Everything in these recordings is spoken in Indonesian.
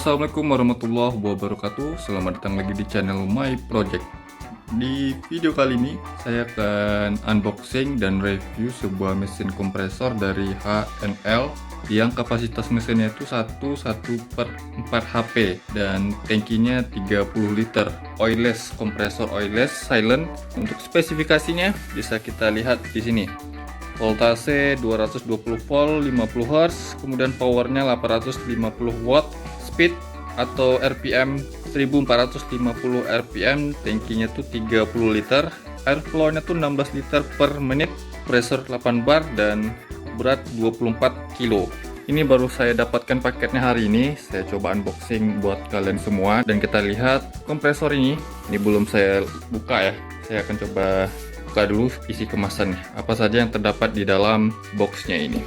Assalamualaikum warahmatullahi wabarakatuh. Selamat datang lagi di channel My Project. Di video kali ini saya akan unboxing dan review sebuah mesin kompresor dari HNL yang kapasitas mesinnya itu 1/4 HP dan tangkinya 30 liter. Oilless, kompresor oilless silent. Untuk spesifikasinya bisa kita lihat di sini. Voltase 220 volt 50 Hz, kemudian powernya 850 watt, speed atau RPM 1450 RPM, tangkinya tuh 30 liter, airflow-nya tuh 16 liter per menit, pressure 8 bar dan berat 24 kilo. Ini baru saya dapatkan paketnya hari ini. Saya coba unboxing buat kalian semua dan kita lihat kompresor ini. Ini belum saya buka ya. Saya akan coba buka dulu isi kemasannya, apa saja yang terdapat di dalam boxnya ini.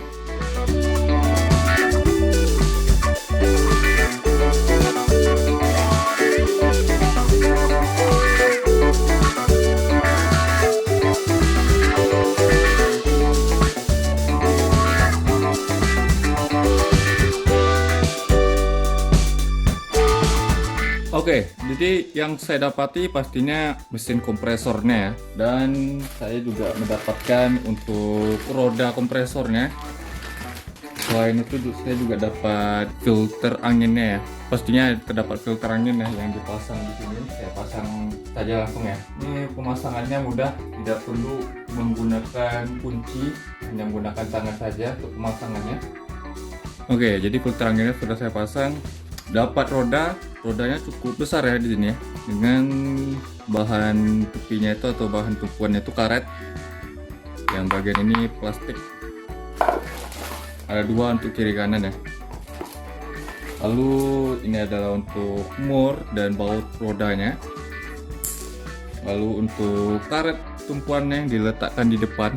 Oke, jadi yang saya dapati pastinya mesin kompresornya ya. Dan saya juga mendapatkan untuk roda kompresornya. Selain itu saya juga dapat filter anginnya ya. Pastinya terdapat filter angin ya yang dipasang di sini. Saya pasang saja langsung ya. Ini pemasangannya mudah, tidak perlu menggunakan kunci, hanya menggunakan tangan saja untuk pemasangannya. Oke, jadi filter anginnya sudah saya pasang. Dapat rodanya cukup besar ya di sini ya, dengan bahan tupinya itu atau bahan tumpuannya itu karet. Yang bagian ini plastik, ada dua untuk kiri kanan ya. Lalu ini adalah untuk mur dan baut rodanya. Lalu untuk karet tumpuannya yang diletakkan di depan,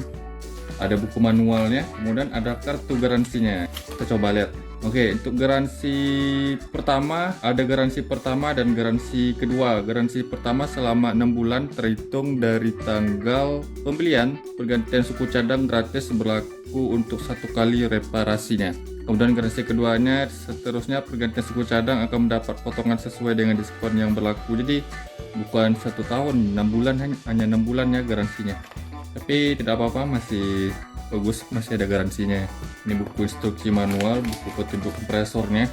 ada buku manualnya, kemudian ada kartu garansinya. Kita coba lihat. Oke, untuk garansi pertama, ada garansi pertama dan garansi kedua. Garansi pertama selama 6 bulan terhitung dari tanggal pembelian. Pergantian suku cadang gratis berlaku untuk 1 kali reparasinya. Kemudian garansi keduanya, seterusnya pergantian suku cadang akan mendapat potongan sesuai dengan diskon yang berlaku. Jadi bukan 1 tahun, 6 bulan, hanya 6 bulan ya garansinya. Tapi tidak apa-apa, masih bagus, masih ada garansinya. Ini buku instruksi manual, buku petunjuk kompresornya,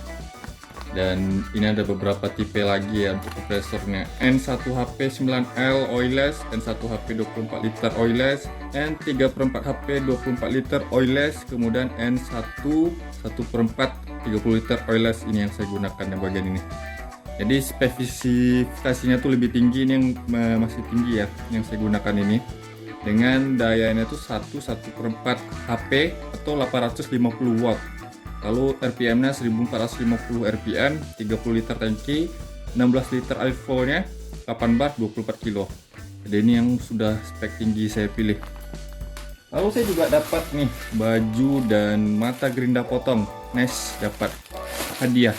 dan ini ada beberapa tipe lagi ya untuk kompresornya. N1HP 9L oilless, N1HP 24 liter oilless, N3/4 HP 24 liter oilless, kemudian N1 1/4 30 liter oilless. Ini yang saya gunakan yang bagian ini. Jadi spesifikasinya tuh lebih tinggi, ini yang masih tinggi ya yang saya gunakan ini. Dengan dayanya itu 1/4 HP atau 850 watt. Lalu RPM-nya 1450 RPM, 30 liter tangki, 16 liter airflow-nya, 8 bar, 24 kilo. Jadi ini yang sudah spek tinggi saya pilih. Lalu saya juga dapat nih baju dan mata gerinda potong. Nice, dapat hadiah.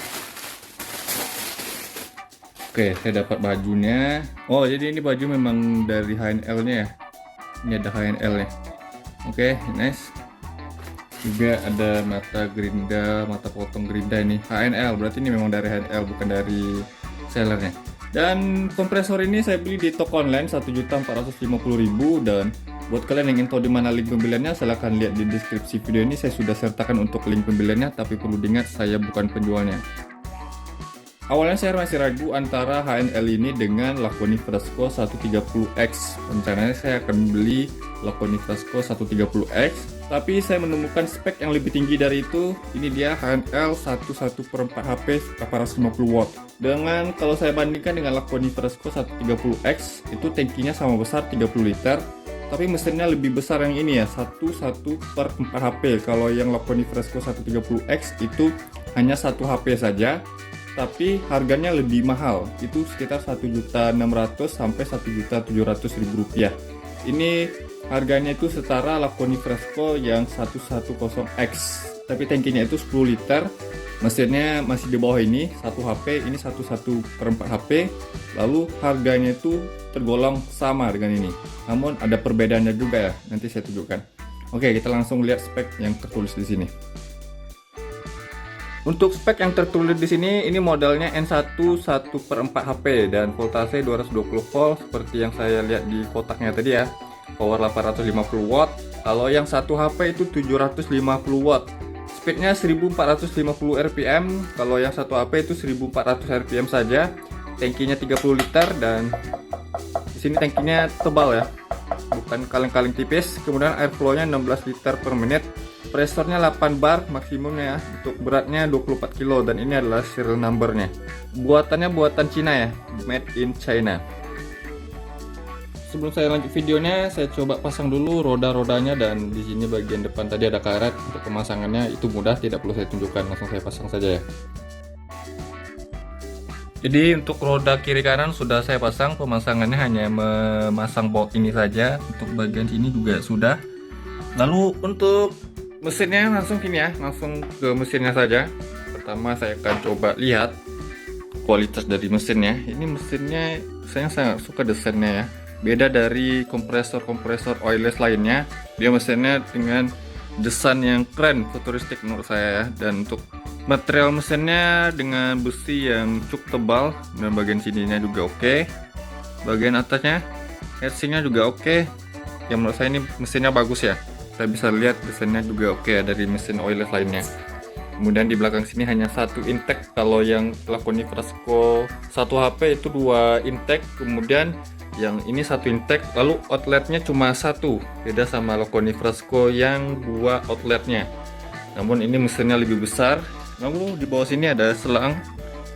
Oke, saya dapat bajunya. Oh, jadi ini baju memang dari HNL-nya ya. Ini ada HNL nya. Oke, nice. Juga ada mata gerinda, mata potong gerinda ini HNL. Berarti ini memang dari HNL, bukan dari sellernya. Dan kompresor ini saya beli di toko online 1.450.000. Dan buat kalian yang ingin tahu di mana link pembeliannya, silahkan lihat di deskripsi video ini. Saya sudah sertakan untuk link pembeliannya, tapi perlu diingat saya bukan penjualnya. Awalnya saya masih ragu antara HNL ini dengan Laconi Frasco 130X. Rencananya saya akan beli Laconi Frasco 130X, tapi saya menemukan spek yang lebih tinggi dari itu. Ini dia HNL 1/4 HP 850 watt. Dengan kalau saya bandingkan dengan Laconi Frasco 130X, itu tangkinya sama besar 30 liter, tapi mesinnya lebih besar yang ini ya, 1/4 HP. Kalau yang Laconi Frasco 130X itu hanya 1 HP saja, tapi harganya lebih mahal, itu sekitar 1.600.000 sampai 1.700.000 rupiah. Ini harganya itu setara Laconi Frasco yang 110X, tapi tangkinya itu 10 liter, mesinnya masih di bawah ini, 1 HP, ini 1/4 HP, lalu harganya itu tergolong sama dengan ini. Namun ada perbedaannya juga ya, nanti saya tunjukkan. Oke, kita langsung lihat spek yang tertulis di sini. Untuk spek yang tertulis di sini, ini modelnya N1 1/4 HP dan voltase 220 volt seperti yang saya lihat di kotaknya tadi ya. Power 850 watt. Kalau yang 1 HP itu 750 watt. Speednya 1450 rpm. Kalau yang 1 HP itu 1400 rpm saja. Tangkinya 30 liter dan di sini tangkinya tebal ya. Bukan kaleng-kaleng tipis. Kemudian airflow-nya 16 liter per menit. Presornya 8 bar maksimumnya ya. Untuk beratnya 24 kilo dan ini adalah serial numbernya. Buatannya buatan Cina ya, made in China. Sebelum saya lanjut videonya, saya coba pasang dulu roda-rodanya dan di sini bagian depan tadi ada karet. Untuk pemasangannya itu mudah, tidak perlu saya tunjukkan, langsung saya pasang saja ya. Jadi untuk roda kiri kanan sudah saya pasang, pemasangannya hanya memasang baut ini saja. Untuk bagian sini juga sudah. Lalu untuk mesinnya langsung gini ya, langsung ke mesinnya saja. Pertama saya akan coba lihat kualitas dari mesinnya. Ini mesinnya saya sangat suka desainnya ya. Beda dari kompresor-kompresor oilless lainnya. Dia mesinnya dengan desain yang keren, futuristik menurut saya ya. Dan untuk material mesinnya dengan besi yang cukup tebal dan bagian sininya juga oke. Bagian atasnya heatsinknya juga oke. Yang menurut saya ini mesinnya bagus ya. Saya bisa lihat desainnya juga oke ya, dari mesin oilless lainnya. Kemudian di belakang sini hanya satu intake. Kalau yang Laconi Frasco 1 HP itu 2 intake. Kemudian yang ini satu intake. Lalu outletnya cuma satu. Beda sama Laconi Frasco yang 2 outletnya. Namun ini mesinnya lebih besar. Lalu di bawah sini ada selang.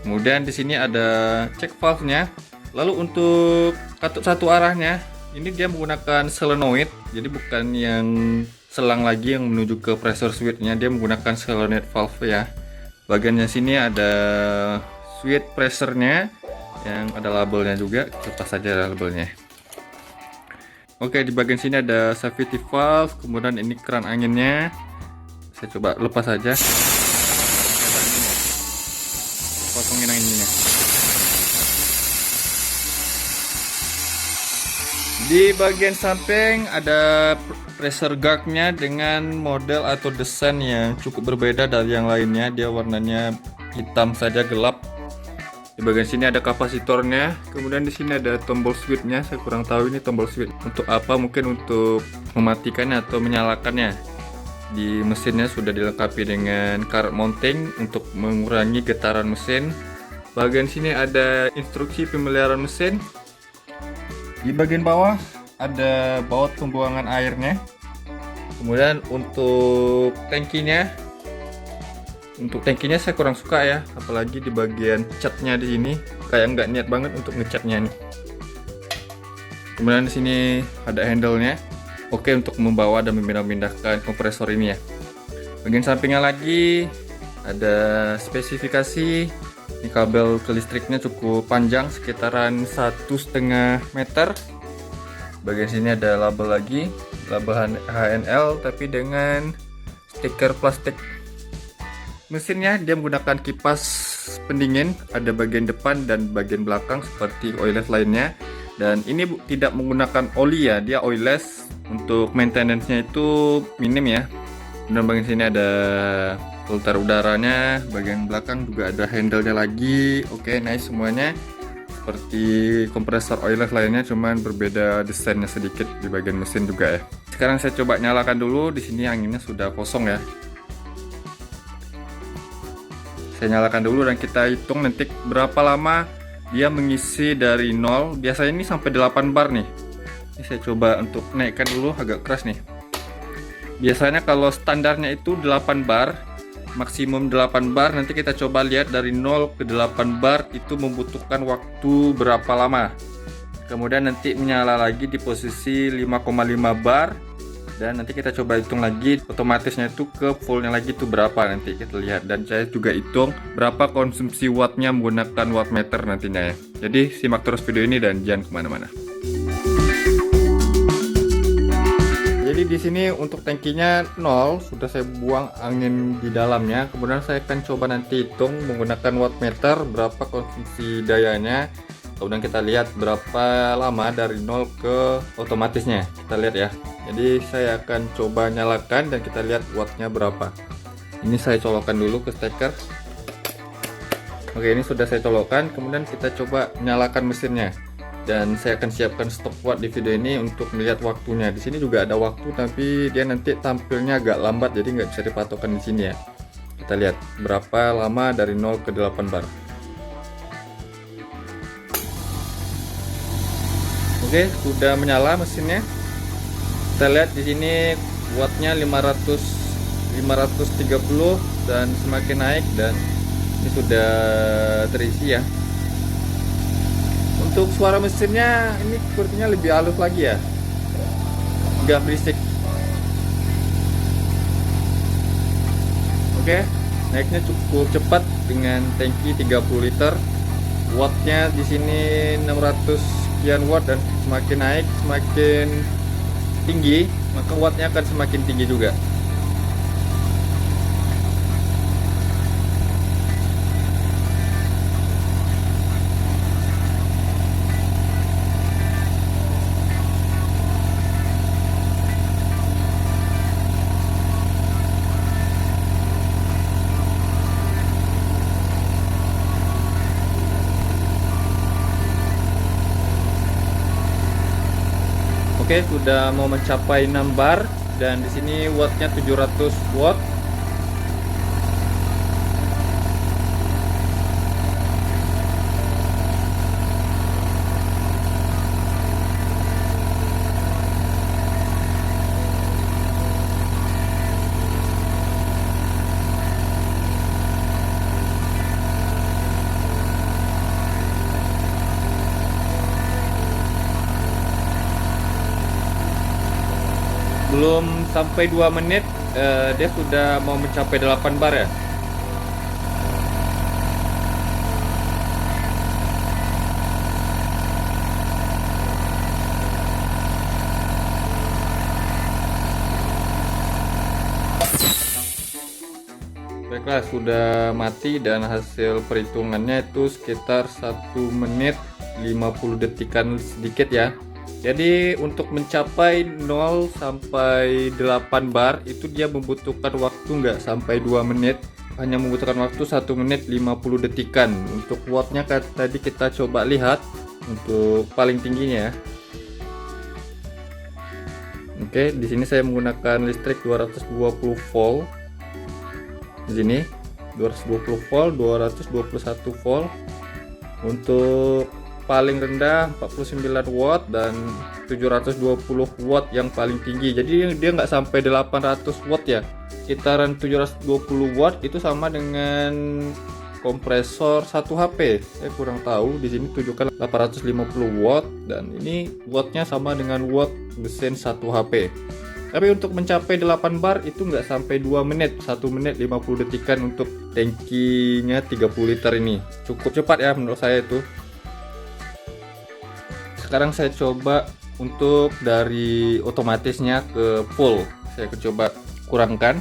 Kemudian di sini ada check valve-nya. Lalu untuk katup satu arahnya, ini dia menggunakan solenoid, jadi bukan yang selang lagi yang menuju ke pressure switch-nya, dia menggunakan solenoid valve ya. Bagiannya sini ada switch pressure-nya yang ada labelnya juga, lepas saja labelnya. Oke, di bagian sini ada safety valve, kemudian ini keran anginnya. Saya coba lepas saja. Kosongin anginnya. Di bagian samping ada pressure guard-nya dengan model atau desain yang cukup berbeda dari yang lainnya. Dia warnanya hitam saja, gelap. Di bagian sini ada kapasitornya. Kemudian di sini ada tombol switch-nya. Saya kurang tahu ini tombol switch untuk apa, mungkin untuk mematikannya atau menyalakannya. Di mesinnya sudah dilengkapi dengan current mounting untuk mengurangi getaran mesin. Bagian sini ada instruksi pemeliharaan mesin. Di bagian bawah ada baut pembuangan airnya. Kemudian untuk tangkinya saya kurang suka ya, apalagi di bagian catnya di sini kayak nggak niat banget untuk ngecatnya nih. Kemudian di sini ada handle-nya. Oke untuk membawa dan memindahkan kompresor ini ya. Bagian sampingnya lagi ada spesifikasi. Ini kabel ke listriknya cukup panjang, sekitaran 1,5 meter. Bagian sini ada label lagi, label HNL tapi dengan stiker plastik. Mesinnya dia menggunakan kipas pendingin, ada bagian depan dan bagian belakang seperti oilless lainnya. Dan ini tidak menggunakan oli ya, dia oilless. Untuk maintenance-nya itu minim ya. Dan bagian sini ada filter udaranya, bagian belakang juga ada handle-nya lagi. Oke, nice semuanya. Seperti kompresor oilless lainnya, cuman berbeda desainnya sedikit di bagian mesin juga ya. Sekarang saya coba nyalakan dulu. Di sini anginnya sudah kosong ya. Saya nyalakan dulu dan kita hitung nanti berapa lama dia mengisi dari 0. Biasanya ini sampai 8 bar nih. Ini saya coba untuk naikkan dulu, agak keras nih. Biasanya kalau standarnya itu 8 bar, maksimum 8 bar. Nanti kita coba lihat dari 0 ke 8 bar itu membutuhkan waktu berapa lama. Kemudian nanti menyala lagi di posisi 5,5 bar. Dan nanti kita coba hitung lagi otomatisnya itu ke fullnya lagi itu berapa, nanti kita lihat. Dan saya juga hitung berapa konsumsi wattnya menggunakan wattmeter nantinya ya. Jadi simak terus video ini dan jangan kemana-mana. Jadi di sini untuk tangkinya 0, sudah saya buang angin di dalamnya. Kemudian saya akan coba nanti hitung menggunakan wattmeter berapa konsumsi dayanya. Kemudian kita lihat berapa lama dari 0 ke otomatisnya. Kita lihat ya. Jadi saya akan coba nyalakan dan kita lihat wattnya berapa. Ini saya colokkan dulu ke steker. Oke, ini sudah saya colokkan. Kemudian kita coba nyalakan mesinnya. Dan saya akan siapkan stopwatch di video ini untuk melihat waktunya. Di sini juga ada waktu, tapi dia nanti tampilnya agak lambat, jadi nggak bisa dipatokkan di sini ya. Kita lihat berapa lama dari 0 ke 8 bar. Oke, sudah menyala mesinnya. Kita lihat di sini wattnya 530 dan semakin naik, dan ini sudah terisi ya. Untuk suara mesinnya ini sepertinya lebih halus lagi ya, nggak berisik. Oke, naiknya cukup cepat dengan tangki 30 liter. Wattnya di sini 600 sekian watt, dan semakin naik semakin tinggi maka wattnya akan semakin tinggi juga. Oke, sudah mau mencapai 6 bar, dan di sini wattnya 700 watt. Belum sampai 2 menit dia sudah mau mencapai 8 bar ya. Baiklah, sudah mati, dan hasil perhitungannya itu sekitar 1 menit 50 detikan sedikit ya. Jadi untuk mencapai 0 sampai 8 bar itu dia membutuhkan waktu nggak sampai 2 menit, hanya membutuhkan waktu 1 menit 50 detikan. Untuk wattnya tadi kita coba lihat untuk paling tingginya ya. Oke, di sini saya menggunakan listrik 220 volt. Di sini 220 volt, 221 volt. Untuk paling rendah 49 watt dan 720 watt yang paling tinggi. Jadi dia nggak sampai 800 watt ya, sekitaran 720 watt. Itu sama dengan kompresor 1 HP. Saya kurang tahu, di sini tunjukkan 850 watt, dan ini wattnya sama dengan watt mesin 1 HP. Tapi untuk mencapai 8 bar itu nggak sampai 2 menit, 1 menit 50 detikan untuk tangkinya 30 liter ini. Cukup cepat ya menurut saya itu. Sekarang saya coba untuk dari otomatisnya ke full. Saya coba kurangkan.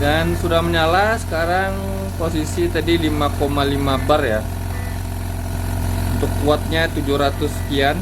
Dan sudah menyala. Sekarang posisi tadi 5,5 bar ya. Untuk wattnya 700 sekian.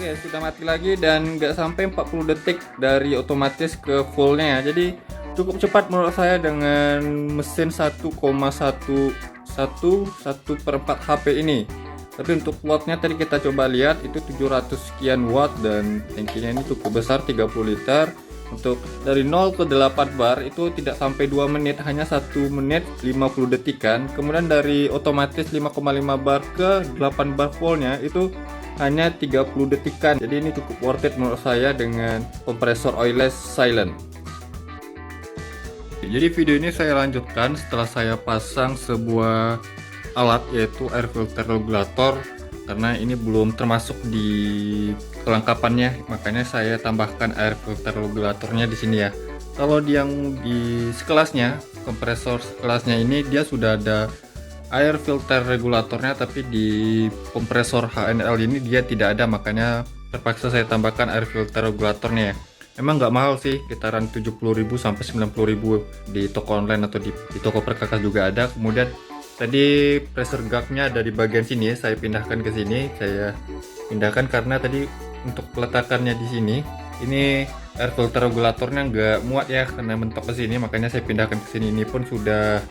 Oke, sudah mati lagi, dan nggak sampai 40 detik dari otomatis ke fullnya ya. Jadi cukup cepat menurut saya dengan mesin 1,1 HP ini. Tapi untuk wattnya tadi kita coba lihat itu 700 sekian watt, dan tangkinya ini cukup besar 30 liter. Untuk dari 0 ke 8 bar itu tidak sampai 2 menit, hanya 1 menit 50 detikan. Kemudian dari otomatis 5,5 bar ke 8 bar fullnya itu hanya 30 detikan. Jadi ini cukup worth it menurut saya dengan kompresor oilless silent. Jadi video ini saya lanjutkan setelah saya pasang sebuah alat, yaitu air filter regulator, karena ini belum termasuk di kelengkapannya, makanya saya tambahkan air filter regulatornya di sini ya. Kalau yang di sekelasnya, kompresor sekelasnya ini dia sudah ada air filter regulatornya, tapi di kompresor HNL ini dia tidak ada, makanya terpaksa saya tambahkan air filter regulatornya ya. Emang nggak mahal sih, kitaran 70.000 sampai 90.000 di toko online atau di toko perkakas juga ada. Kemudian tadi pressure gugnya ada di bagian sini, saya pindahkan ke sini. Saya pindahkan karena tadi untuk peletakannya di sini, ini air filter regulatornya nggak muat ya, karena mentok ke sini, makanya saya pindahkan ke sini. Ini pun sudah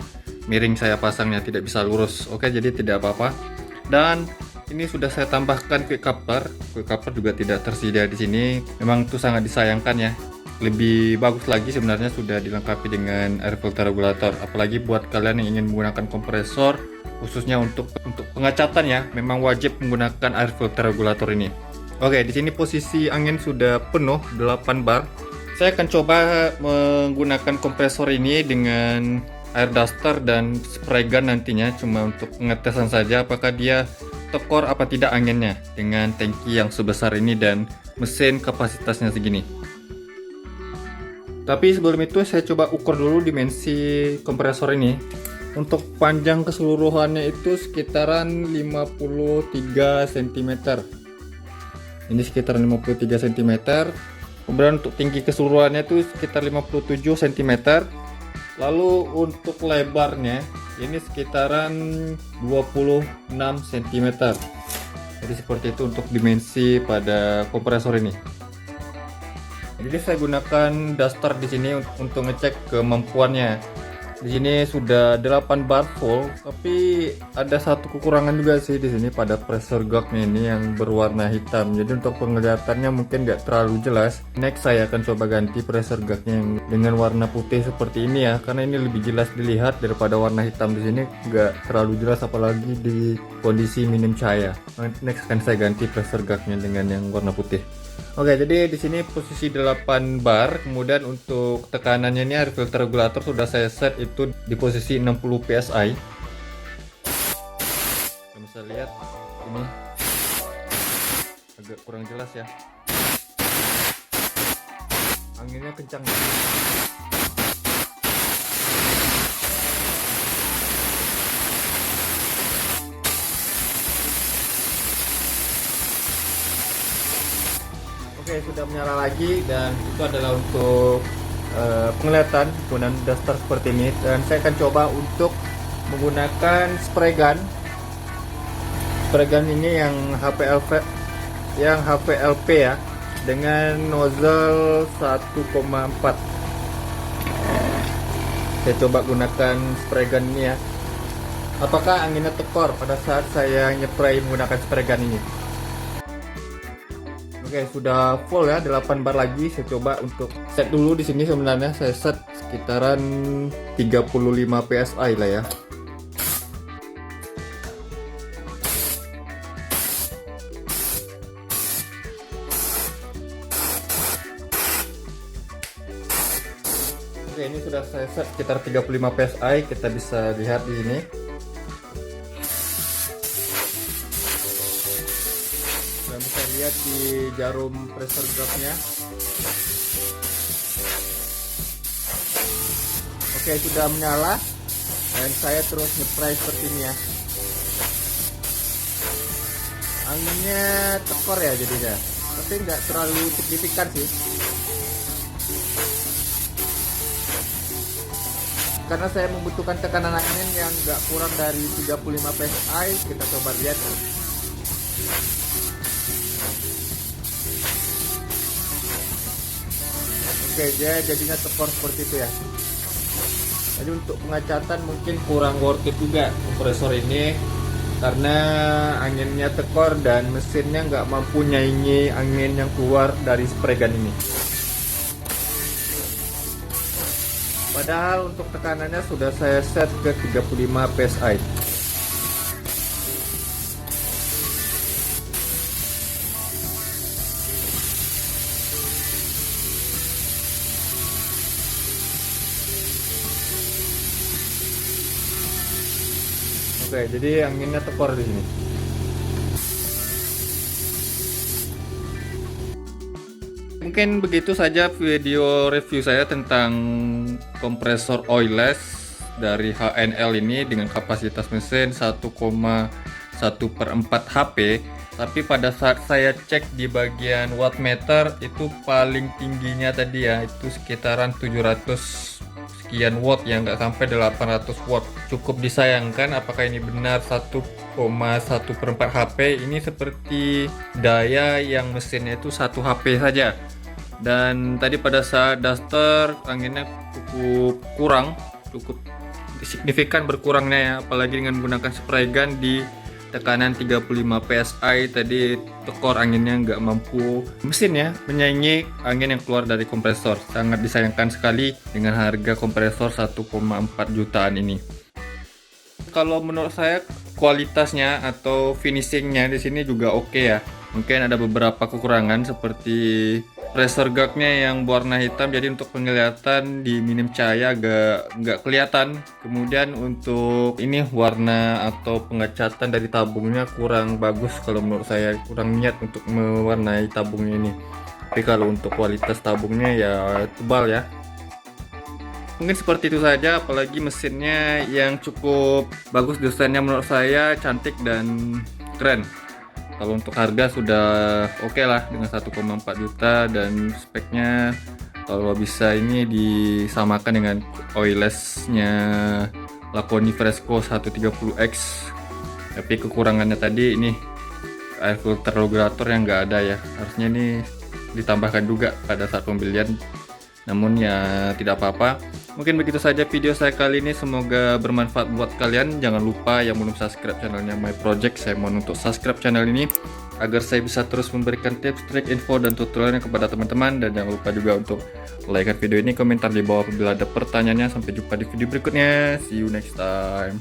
miring saya pasangnya, tidak bisa lurus. Oke, jadi tidak apa-apa. Dan ini sudah saya tambahkan quick coupler. Quick coupler juga tidak tersedia di sini. Memang itu sangat disayangkan ya. Lebih bagus lagi sebenarnya sudah dilengkapi dengan air filter regulator. Apalagi buat kalian yang ingin menggunakan kompresor khususnya untuk pengecatan ya, memang wajib menggunakan air filter regulator ini. Oke, di sini posisi angin sudah penuh 8 bar. Saya akan coba menggunakan kompresor ini dengan air duster dan spray gun nantinya, cuma untuk pengetesan saja apakah dia tekor apa tidak anginnya dengan tangki yang sebesar ini dan mesin kapasitasnya segini. Tapi sebelum itu saya coba ukur dulu dimensi kompresor ini. Untuk panjang keseluruhannya itu sekitaran 53 cm. Ini sekitar 53 cm. Kemudian untuk tinggi keseluruhannya itu sekitar 57 cm. Lalu untuk lebarnya ini sekitaran 26 cm. Jadi seperti itu untuk dimensi pada kompresor ini. Jadi saya gunakan duster di sini untuk ngecek kemampuannya. Di sini sudah 8 bar full, tapi ada satu kekurangan juga sih di sini pada pressure gugnya ini yang berwarna hitam. Jadi untuk penglihatannya mungkin nggak terlalu jelas. Next saya akan coba ganti pressure gugnya yang dengan warna putih seperti ini ya, karena ini lebih jelas dilihat daripada warna hitam di sini nggak terlalu jelas, apalagi di kondisi minim cahaya. Next akan saya ganti pressure gugnya dengan yang warna putih. Oke, jadi di sini posisi 8 bar. Kemudian untuk tekanannya ini air filter regulator sudah saya set itu di posisi 60 psi. Kalian bisa lihat ini agak kurang jelas ya. Anginnya kencang. Oke, sudah menyala lagi, dan itu adalah untuk penglihatan penggunaan duster seperti ini. Dan saya akan coba untuk menggunakan spray gun. Spray gun ini yang HPLP ya, dengan nozzle 1,4. Saya coba gunakan spray gun ini ya. Apakah anginnya tekor pada saat saya nyepray menggunakan spray gun ini? Oke, sudah full ya, 8 bar lagi. Saya coba untuk set dulu di sini. Sebenarnya saya set sekitaran 35 psi lah ya. Oke, ini sudah saya set sekitar 35 psi. Kita bisa lihat di sini. Bisa lihat di jarum pressure gugnya. Oke, sudah menyala dan saya terus nge-spray seperti ini ya. Anginnya tekor ya jadinya, tapi nggak terlalu signifikan sih, karena saya membutuhkan tekanan angin yang nggak kurang dari 35 psi. Kita coba lihat ya. Oke, jadinya tekor seperti itu ya. Jadi untuk pengecatan mungkin kurang worth it juga kompresor ini, karena anginnya tekor dan mesinnya nggak mampu nyaingi angin yang keluar dari spray gun ini. Padahal untuk tekanannya sudah saya set ke 35 PSI. Oke, jadi anginnya tekor di sini. Mungkin begitu saja video review saya tentang kompresor oilless dari HNL ini dengan kapasitas mesin 1,1/4 HP. Tapi pada saat saya cek di bagian wattmeter itu paling tingginya tadi ya, itu sekitaran 700 sekian watt, yang nggak sampai 800 watt. Cukup disayangkan, apakah ini benar 1,1/4 HP? Ini seperti daya yang mesinnya itu 1 HP saja. Dan tadi pada saat duster anginnya cukup signifikan berkurangnya ya, apalagi dengan menggunakan spray gun di tekanan 35 PSI tadi, tekor anginnya nggak mampu mesinnya menyaingi angin yang keluar dari kompresor. Sangat disayangkan sekali dengan harga kompresor 1,4 jutaan ini. Kalau menurut saya kualitasnya atau finishingnya di sini juga oke ya. Mungkin ada beberapa kekurangan seperti pressure gauge-nya yang berwarna hitam, jadi untuk penglihatan di minim cahaya agak nggak kelihatan. Kemudian untuk ini warna atau pengecatan dari tabungnya kurang bagus kalau menurut saya, kurang niat untuk mewarnai tabungnya ini. Tapi kalau untuk kualitas tabungnya ya tebal ya. Mungkin seperti itu saja, apalagi mesinnya yang cukup bagus, desainnya menurut saya cantik dan keren. Kalau untuk harga sudah oke lah dengan 1,4 juta, dan speknya kalau bisa ini disamakan dengan oilless-nya Laconi Fresco 130X. Tapi kekurangannya tadi ini air filter regulator yang nggak ada ya, harusnya ini ditambahkan juga pada saat pembelian. Namun ya tidak apa-apa. Mungkin begitu saja video saya kali ini, semoga bermanfaat buat kalian. Jangan lupa yang belum subscribe channelnya My Project, saya mohon untuk subscribe channel ini agar saya bisa terus memberikan tips, trik, info, dan tutorialnya kepada teman-teman. Dan jangan lupa juga untuk like video ini, komentar di bawah apabila ada pertanyaannya. Sampai jumpa di video berikutnya, see you next time.